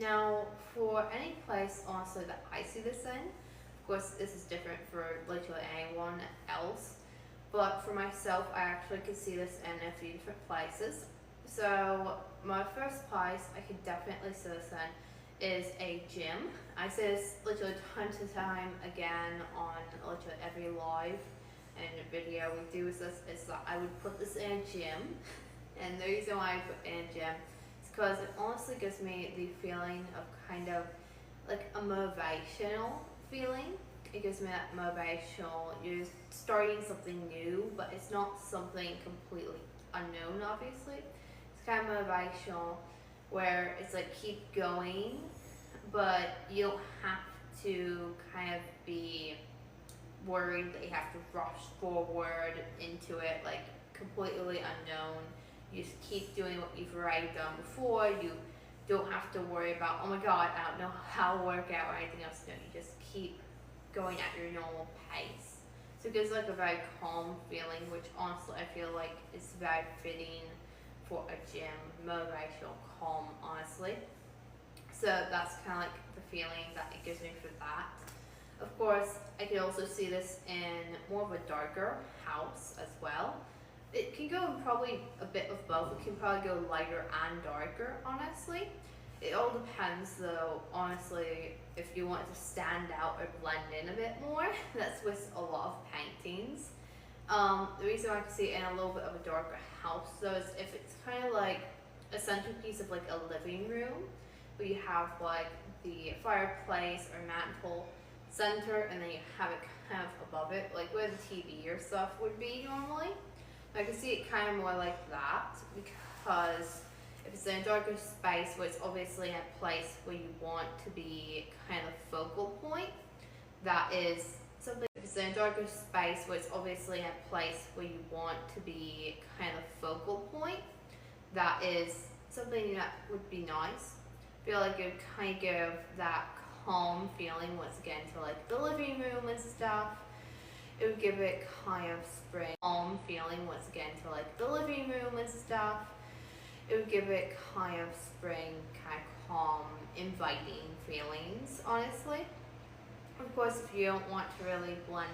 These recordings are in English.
Now, for any place honestly that I see this in, of course this is different for literally anyone else, but for myself I actually could see this in a few different places. So my first place I could definitely see this in is a gym. I see this literally time to time again on literally every live and video we do with this is that I would put this in a gym. And the reason why I put it in a gym is because it honestly gives me the feeling of kind of like a motivational feeling. It gives me that motivational, you're starting something new, but it's not something completely unknown, obviously. It's kind of motivational where it's like keep going, but you don't have to kind of be worried that you have to rush forward into it like completely unknown. You just keep doing what you've already done before. You don't have to worry about, oh my god, I don't know how to work out or anything else. No, you just keep going at your normal pace. So it gives like a very calm feeling, which honestly I feel like is very fitting for a gym, motivational, calm, honestly. So that's kind of like the feeling that it gives me for that. Of course, I could also see this in more of a darker house as well. It can go in probably a bit of both. It can probably go lighter and darker, honestly. It all depends though, honestly, if you want it to stand out or blend in a bit more. That's with a lot of paintings. The reason why I can see it in a little bit of a darker house though is if it's kind of like a centerpiece of like a living room, where you have like the fireplace or mantle center and then you have it kind of above it, like where the TV or stuff would be normally. I can see it kind of more like that because if it's in a darker space where it's obviously in a place where you want to be kind of focal point, that is something. If it's in a darker space where it's obviously in a place where you want to be kind of focal point, that is something that would be nice. I feel like it would kind of give that calm feeling once again to like the living room and stuff. It would give it kind of spring calm feeling once again to like the living room and stuff. It would give it kind of spring, kind of calm, inviting feelings, honestly. Of course, if you don't want to really blend,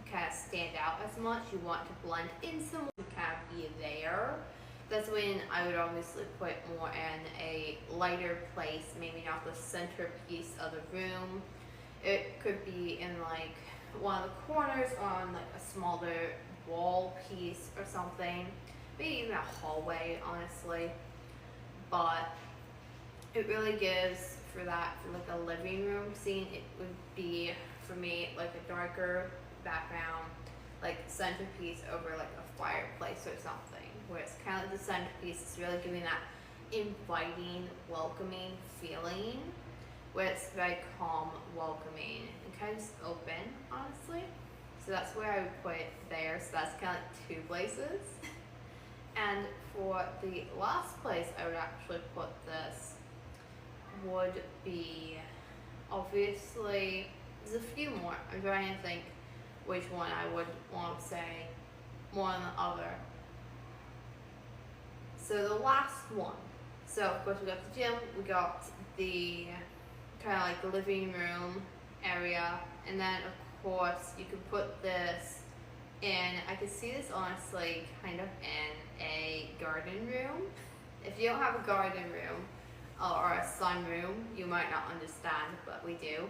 kind of stand out as much, you want to blend in some more, kind of be there. That's when I would obviously put more in a lighter place, maybe not the centerpiece of the room. It could be in like one of the corners on like a smaller wall piece or something. Maybe even a hallway, honestly. But it really gives for that, for like a living room scene, it would be for me like a darker background, like centerpiece over like a fireplace or something, where it's kind of like the centerpiece. It's really giving that inviting, welcoming feeling, where it's very calm, welcoming, and kind of just open, honestly. So that's where I would put it there. So that's kind of like two places. And for the last place I would actually put this would be, obviously, there's a few more. I'm trying to think which one I would want to say more than the other. So the last one. So of course we got the gym, we got the kind of like the living room area, and then of course you could put this in, I could see this honestly kind of in a garden room. If you don't have a garden room or a sunroom, you might not understand, but we do.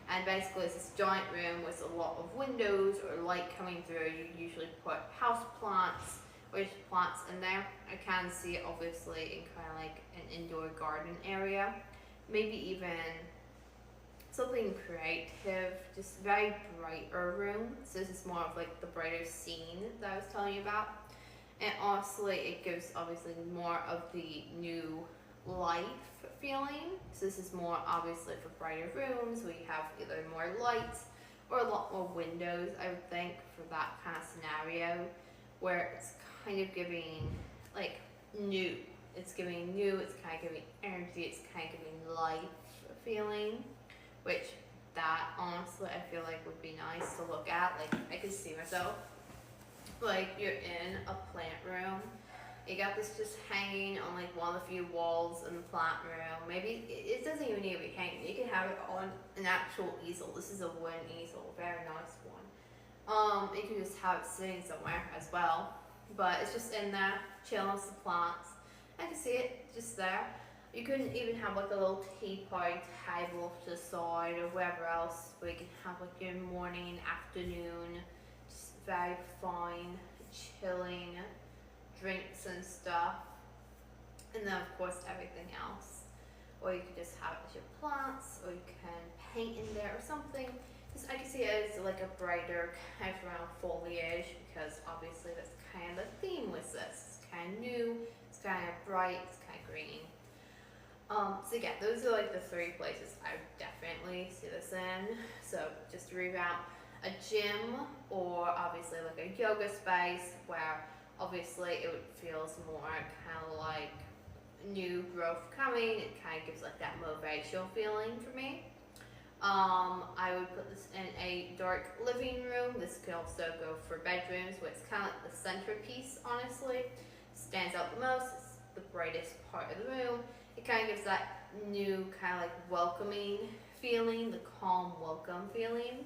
And basically it's this giant room with a lot of windows or light coming through. You usually put house plants or plants in there. I can see it obviously in kind of like an indoor garden area. Maybe even something creative, just very brighter room. So this is more of like the brighter scene that I was telling you about. And honestly, it gives obviously more of the new life feeling. So this is more obviously for brighter rooms where you have either more lights or a lot more windows, I would think, for that kind of scenario where it's kind of giving like new. It's giving new, it's kind of giving energy, it's kind of giving life feeling, which that honestly I feel like would be nice to look at. Like I could see myself, like you're in a plant room, you got this just hanging on like one of the few walls in the plant room. Maybe it doesn't even even need to be hanging. You can have it on an actual easel. This is a wooden easel, very nice one. You can just have it sitting somewhere as well, but it's just in there, chilling with the plants. I can see it just there. You couldn't even have like a little teapot table to the side or wherever else where you can have like your morning, afternoon, just very fine, chilling drinks and stuff. And then of course everything else. Or you could just have it as your plants, or you can paint in there or something. I can see it as like a brighter kind of round foliage, because obviously that's kind of the theme with this. It's kind of new, it's kind of bright, it's kind of green. So yeah, those are like the three places I would definitely see this in. So just to revamp, a gym, or obviously like a yoga space where obviously it feels more kind of like new growth coming. It kind of gives like that motivational feeling for me. I would put this in a dark living room. This could also go for bedrooms, where it's kind of like the centerpiece, honestly. Stands out the most, it's the brightest part of the room. It kind of gives that new kind of like welcoming feeling, the calm welcome feeling.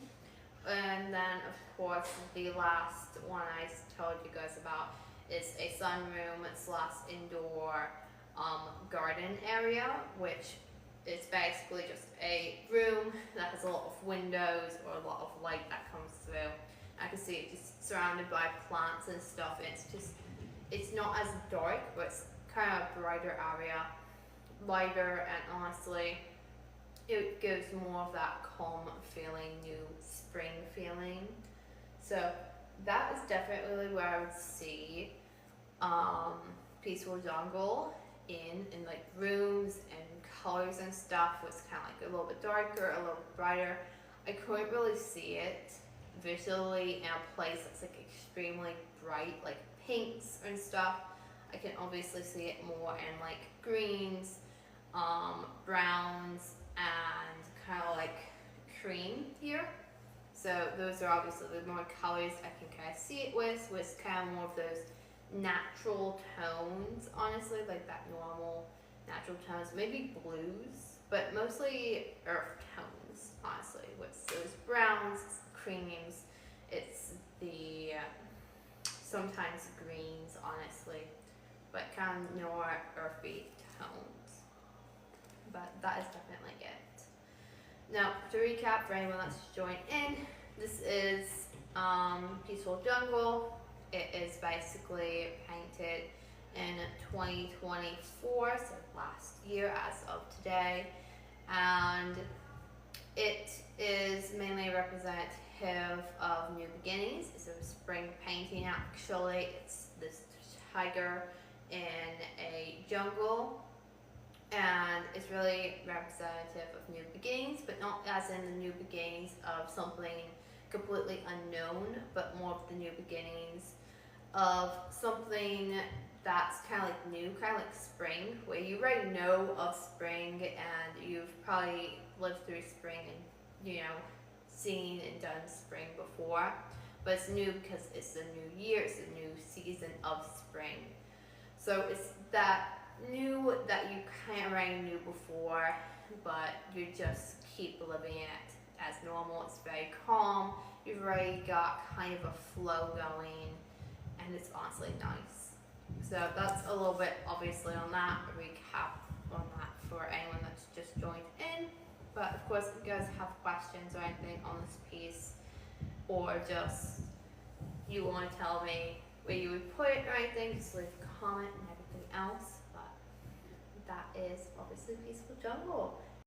And then of course the last one I told you guys about is a sunroom slash indoor garden area, which is basically just a room that has a lot of windows or a lot of light that comes through. I can see it just surrounded by plants and stuff. It's not as dark, but it's kind of a brighter area, lighter, and honestly, it gives more of that calm feeling, new spring feeling. So that is definitely where I would see peaceful jungle in like rooms and colors and stuff. It's kind of like a little bit darker, a little bit brighter. I couldn't really see it visually in a place that's like extremely bright, like pinks and stuff. I can obviously see it more in like greens, browns, and kind of like cream here. So those are obviously the more colors I can kind of see it with kind of more of those natural tones, honestly, like that normal natural tones, maybe blues, but mostly earth tones, honestly, with those browns, creams, it's the sometimes greens, honestly, but kind of more earthy tones. But that is definitely it. Now, to recap for anyone that's joined in, this is Peaceful Jungle. It is basically painted in 2024, so last year as of today, and it is mainly representative of new beginnings. It's a spring painting actually. It's this tiger in a jungle, and it's really representative of new beginnings, but not as in the new beginnings of something completely unknown, but more of the new beginnings of something that's kind of like new, kind of like spring, where you already know of spring and you've probably lived through spring and, you know, seen and done spring before, but it's new because it's the new year, it's the new season of spring. So it's that new that you kind of already knew before, but you just keep living it as normal. It's very calm. You've already got kind of a flow going, and it's honestly nice. So that's a little bit obviously on that, a recap on that for anyone that's just joined in. But of course, if you guys have questions or anything on this piece, or just you want to tell me where you would put it or anything, just leave a comment and everything else. But that is obviously Peaceful Jungle.